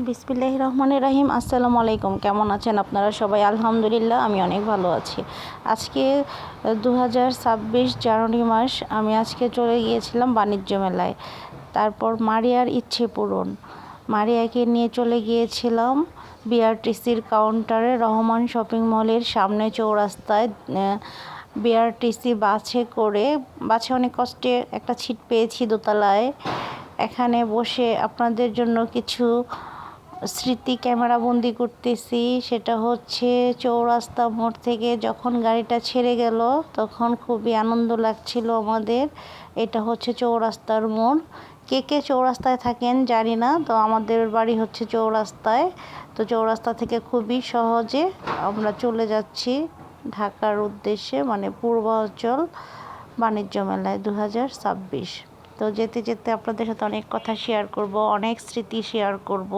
বিসমিল্লাহির রহমানির রহিম। আসসালামু আলাইকুম। কেমন আছেন আপনারা সবাই? আলহামদুলিল্লাহ, আমি অনেক ভালো আছি। আজকে 2026 জানুয়ারি মাস। আমি আজকে চলে গিয়েছিলাম বাণিজ্য মেলায়। তারপর মারিয়ার ইচ্ছে পূরণ, মারিয়াকে নিয়ে চলে গিয়েছিলাম বিআরটিসির কাউন্টারে, রহমান শপিং মলের সামনে চৌরাস্তায়। বিআরটিসি বাসে অনেক কষ্টে একটা সিট পেয়েছি দোতলায়। এখানে বসে আপনাদের জন্য কিছু স্মৃতি ক্যামেরাবন্দি করতেছি। সেটা হচ্ছে চৌরাস্তা মোড় থেকে যখন গাড়িটা ছেড়ে গেল তখন খুবই আনন্দ লাগছিল আমাদের। এটা হচ্ছে চৌরাস্তার মোড়। কে কে চৌরাস্তায় থাকেন জানি না, তো আমাদের বাড়ি হচ্ছে চৌরাস্তায়। তো চৌরাস্তা থেকে খুবই সহজে আমরা চলে যাচ্ছি ঢাকার উদ্দেশ্যে, মানে পূর্বাঞ্চল বাণিজ্য মেলায় 2026। তো যেতে যেতে আপনাদের সাথে অনেক কথা শেয়ার করব, অনেক স্মৃতি শেয়ার করব।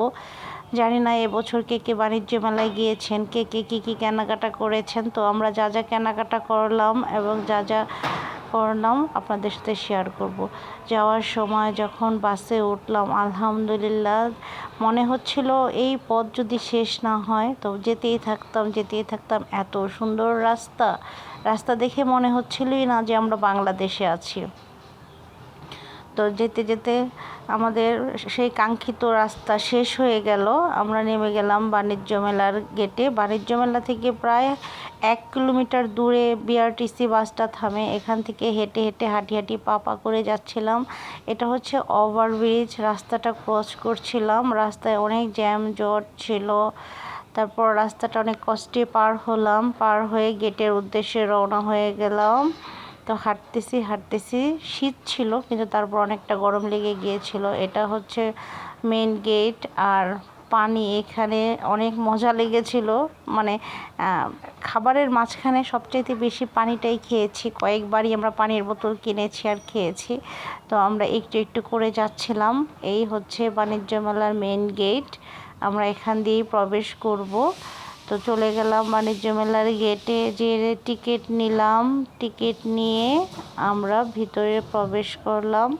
জানি না এবছর কে কে বাণিজ্য মেলায় গিয়েছেন, কে কে কী কেনাকাটা করেছেন। তো আমরা যা যা কেনাকাটা করলাম এবং যা যা করলাম আপনাদের সাথে শেয়ার করব। যাওয়ার সময় যখন বাসে উঠলাম, আলহামদুলিল্লাহ মনে হচ্ছিল এই পথ যদি শেষ না হয় তো যেতেই থাকতাম। এত সুন্দর রাস্তা দেখে মনে হচ্ছিলই না যে আমরা বাংলাদেশে আছি। তো যেতে যেতে আমাদের সেই কাঙ্ক্ষিত রাস্তা শেষ হয়ে গেল। আমরা নেমে গেলাম বাণিজ্য মেলার গেটে। বাণিজ্য মেলা থেকে প্রায় 1 কিলোমিটার দূরে বিআরটিসি বাসটা থামে। এখান থেকে হেঁটে হাঁটি পা করে যাচ্ছিলাম। এটা হচ্ছে ওভারব্রিজ, রাস্তাটা ক্রস করছিলাম। রাস্তায় অনেক জ্যাম-জট ছিল। তারপর রাস্তাটা অনেক কষ্টে পার হয়ে গেটের উদ্দেশ্যে রওনা হয়ে গেলাম। তো হাঁটতেছি, শীত ছিল কিন্তু তারপর অনেকটা গরম লেগে গিয়েছিল। এটা হচ্ছে মেন গেট। আর পানি এখানে অনেক মজা লেগেছিল, মানে খাবারের মাঝখানে সবচাইতে বেশি পানিটাই খেয়েছি। কয়েকবারই আমরা পানির বোতল কিনেছি আর খেয়েছি। তো আমরা একটু করে যাচ্ছিলাম। এই হচ্ছে বাণিজ্য মেলার মেন গেট, আমরা এখান দিয়েই প্রবেশ করব। তো চলে গেলাম বাণিজ্য মেলার গেটে, যে টিকিট নিলাম। টিকিট নিয়ে আমরা ভিতরে প্রবেশ করলাম।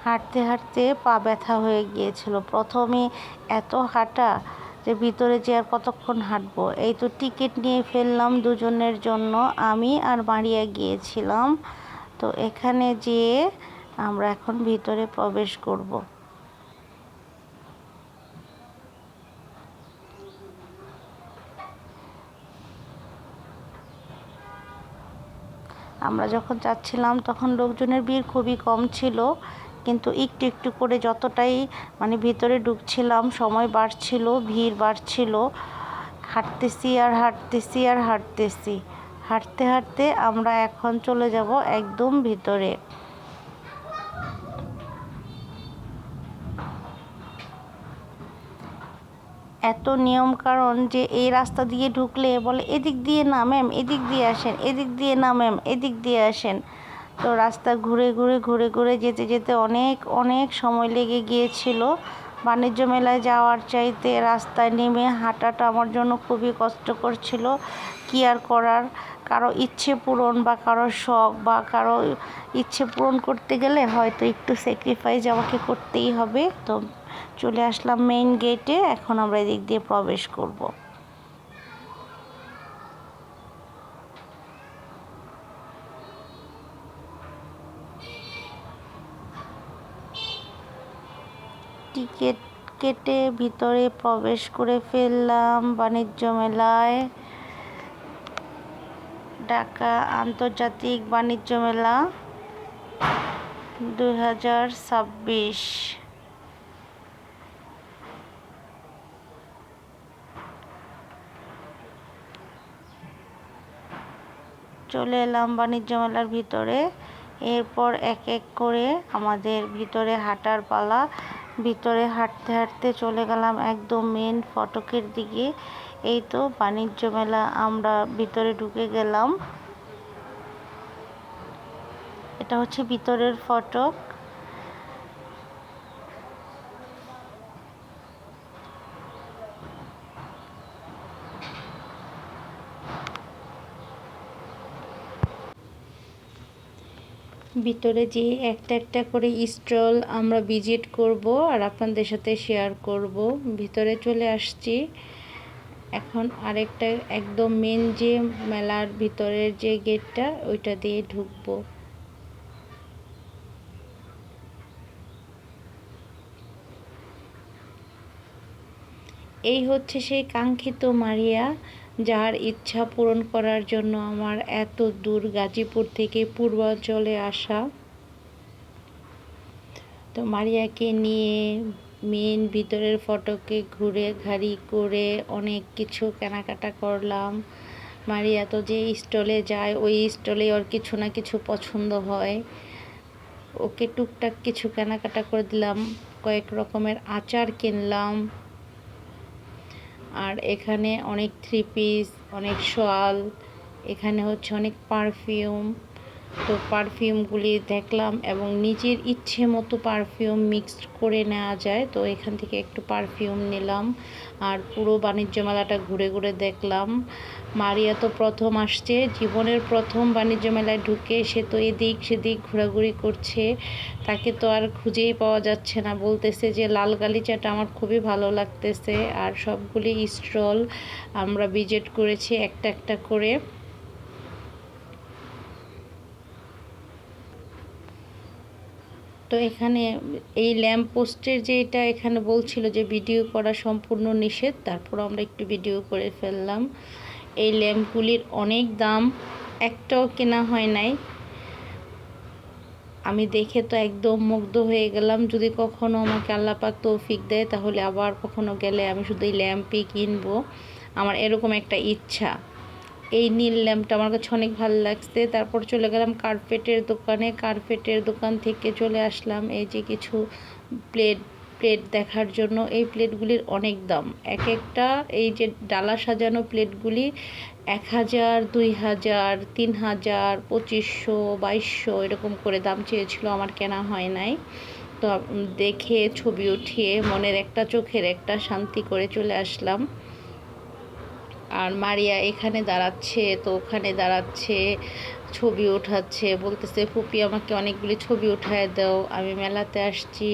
হাঁটতে পা ব্যথা হয়ে গিয়েছিল। প্রথমে এত হাঁটা যে ভিতরে যে আর কতক্ষণ হাঁটবো। এই তো টিকিট নিয়ে ফেললাম দুজনের জন্য, আমি আর মারিয়া গিয়েছিলাম। তো এখানে যেয়ে আমরা এখন ভিতরে প্রবেশ করব। আমরা যখন যাচ্ছিলাম তখন লোকজনের ভিড় খুবই কম ছিল, কিন্তু একটু করে যতটাই মানে ভিতরে ঢুকছিলাম সময় বাড়ছিল, ভিড় বাড়ছিল। হাঁটতে আমরা এখন চলে যাব একদম ভিতরে। এত নিয়ম কারণ যে এই রাস্তা দিয়ে ঢুকলে বলে এদিক দিয়ে না ম্যাম, এদিক দিয়ে আসেন, এদিক দিয়ে না ম্যাম, এদিক দিয়ে আসেন। তো রাস্তা ঘুরে যেতে অনেক সময় লেগে গিয়েছিল। বাণিজ্য মেলায় যাওয়ার চাইতে রাস্তায় নেমে হাঁটাটা আমার জন্য খুবই কষ্টকর ছিল। কি আর করার, কারো ইচ্ছে পূরণ বা কারো শখ বা কারো ইচ্ছে পূরণ করতে গেলে হয়তো একটু স্যাক্রিফাইস আমাকে করতেই হবে। তো চলে আসলাম মেইন গেটে, এখন আমরা এদিক দিয়ে প্রবেশ করব। টিকিট কেটে ভিতরে প্রবেশ করে ফেললাম বাণিজ্য মেলায়। ঢাকা আন্তর্জাতিক বাণিজ্য মেলা 2026। চলে এলাম বাণিজ্য মেলার ভিতরে। এরপর এক করে আমাদের ভিতরে হাঁটার পালা। ভিতরে হাঁটতে চলে গেলাম একদম মেন ফটকের দিকে। এই তো বাণিজ্য মেলা, আমরা ভিতরে ঢুকে গেলাম। এটা হচ্ছে ভিতরের ফটক। ভিতরে যে একটা একটা করে স্টল আমরা ভিজিট করব আর আপনাদের সাথে শেয়ার করব। ভিতরে চলে আসছি, এখন আরেকটা একদম মেন যে মেলার ভিতরের যে গেটটা ওইটা দিয়ে ঢুকবো। এই হচ্ছে সেই কাঙ্ক্ষিত মারিয়া, যার ইচ্ছা পূরণ করার জন্য আমার এত দূর গাজীপুর থেকে পূর্বাঞ্চলে আসা। তো মারিয়াকে নিয়ে মেন ভিতরের ফটকে ঘুরে ঘাড়ি করে অনেক কিছু কেনাকাটা করলাম। মারিয়া তো যে স্টলে যায় ওই স্টলে ওর কিছু না কিছু পছন্দ হয়, ওকে টুকটাক কিছু কেনাকাটা করে দিলাম। কয়েক রকমের আচার কিনলাম। আর এখানে অনেক থ্রি পিস, অনেক শাল, এখানে হচ্ছে অনেক পারফিউম। তো পারফিউমগুলি দেখলাম এবং নিজের ইচ্ছে মতো পারফিউম মিক্সড করে নেওয়া যায়, তো এখান থেকে একটু পারফিউম নিলাম। আর পুরো বাণিজ্য মেলাটা ঘুরে ঘুরে দেখলাম। মারিয়া তো প্রথম আসছে, জীবনের প্রথম বাণিজ্য মেলায় ঢুকে সে তো এদিক সেদিক ঘোরাঘুরি করছে, তাকে তো আর খুঁজেই পাওয়া যাচ্ছে না। বলতেছে যে লাল গালিচাটা আমার খুবই ভালো লাগতেছে। আর সবগুলি স্টল আমরা ভিজিট করেছি একটা একটা করে। তো এখানে এই ল্যাম্প পোস্টের যে এটা এখানে বলছিল যে ভিডিও করা সম্পূর্ণ নিষেধ, তারপর আমরা একটু ভিডিও করে ফেললাম। এই ল্যাম্পগুলির অনেক দাম, একটাও কেনা হয় নাই। আমি দেখে তো একদম মুগ্ধ হয়ে গেলাম। যদি কখনো আমাকে আল্লাহ পাক তৌফিক দেয় তাহলে আবার কখনো গেলে আমি শুধু এই ল্যাম্পই কিনবো, আমার এরকম একটা ইচ্ছা। এই নীল ল্যাম্পটা আমার কাছে অনেক ভালো লাগছে। তারপর চলে গেলাম কার্পেটের দোকানে। কার্পেটের দোকান থেকে চলে আসলাম এই যে কিছু প্লেট প্লেট দেখার জন্য। এই প্লেটগুলির অনেক দাম, এক একটা এই যে ডালা সাজানো প্লেটগুলি 1000, 2000, 3000, 2500, 2200 এরকম করে দাম চেয়েছিল, আমার কেনা হয় নাই। তো দেখে ছবি উঠিয়ে মনের একটা চোখের একটা শান্তি করে চলে আসলাম। আর মারিয়া এখানে দাঁড়াচ্ছে তো ওখানে দাঁড়াচ্ছে, ছবি ওঠাচ্ছে, বলতেছে ফুপি আমাকে অনেকগুলি ছবি উঠায় দাও, আমি মেলাতে আসছি।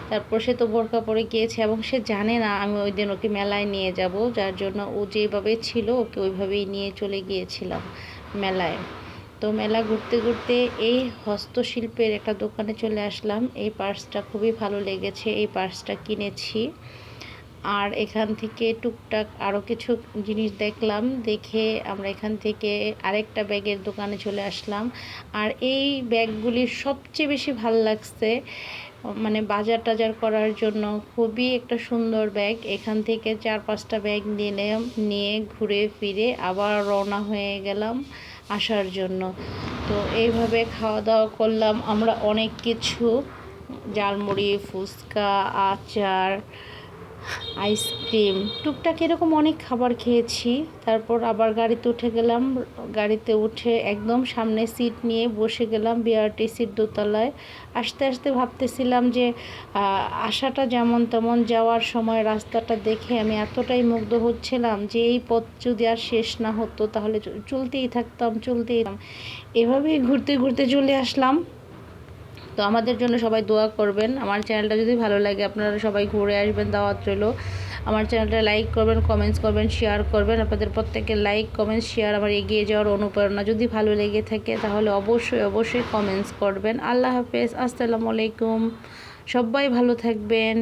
তারপর সে তো বোরকা পরে গিয়েছে এবং সে জানে না আমি ওই দিন ওকে মেলায় নিয়ে যাব, যার জন্য ও যেভাবে ছিল ওকে ওইভাবেই নিয়ে চলে গিয়েছিলাম মেলায়। তো মেলা ঘুরতে ঘুরতে এই হস্তশিল্পের একটা দোকানে চলে আসলাম। এই পার্সটা খুবই ভালো লেগেছে, এই পার্সটা কিনেছি। আর এখান থেকে টুকটাক আরও কিছু জিনিস দেখলাম, দেখে আমরা এখান থেকে আরেকটা ব্যাগের দোকানে চলে আসলাম। আর এই ব্যাগগুলির সবচেয়ে বেশি ভালো লাগছে, মানে বাজার টাজার করার জন্য খুবই একটা সুন্দর ব্যাগ। এখান থেকে 4-5টা ব্যাগ নিলাম, নিয়ে ঘুরে ফিরে আবার রওনা হয়ে গেলাম আসার জন্য। তো এইভাবে খাওয়া দাওয়া করলাম আমরা অনেক কিছু, ঝালমুড়ি, ফুচকা, আচার, আইসক্রিম, টুকটাক এরকম অনেক খাবার খেয়েছি। তারপর আবার গাড়িতে উঠে গেলাম। গাড়িতে উঠে একদম সামনে সিট নিয়ে বসে গেলাম বিআরটিসির দোতলায়। আস্তে আস্তে ভাবতেছিলাম যে আসাটা যেমন তেমন, যাওয়ার সময় রাস্তাটা দেখে আমি এতটাই মুগ্ধ হচ্ছিলাম যে এই পথ যদি আর শেষ না হতো তাহলে চলতেই থাকতাম। এভাবেই ঘুরতে ঘুরতে চলে আসলাম। তো আমাদের জন্য সবাই দোয়া করবেন। আমার চ্যানেলটা যদি ভালো লাগে আপনারা সবাই ঘুরে আসবেন, দাওয়াত রইল। আমার চ্যানেলটা লাইক করবেন, কমেন্টস করবেন, শেয়ার করবেন। আপনাদের প্রত্যেকের লাইক, কমেন্টস, শেয়ার আমার এগিয়ে যাওয়ার অনুপ্রেরণা। যদি ভালো লেগে থাকে তাহলে অবশ্যই কমেন্টস করবেন। আল্লাহ হাফেজ, আসসালামু আলাইকুম, সবাই ভালো থাকবেন।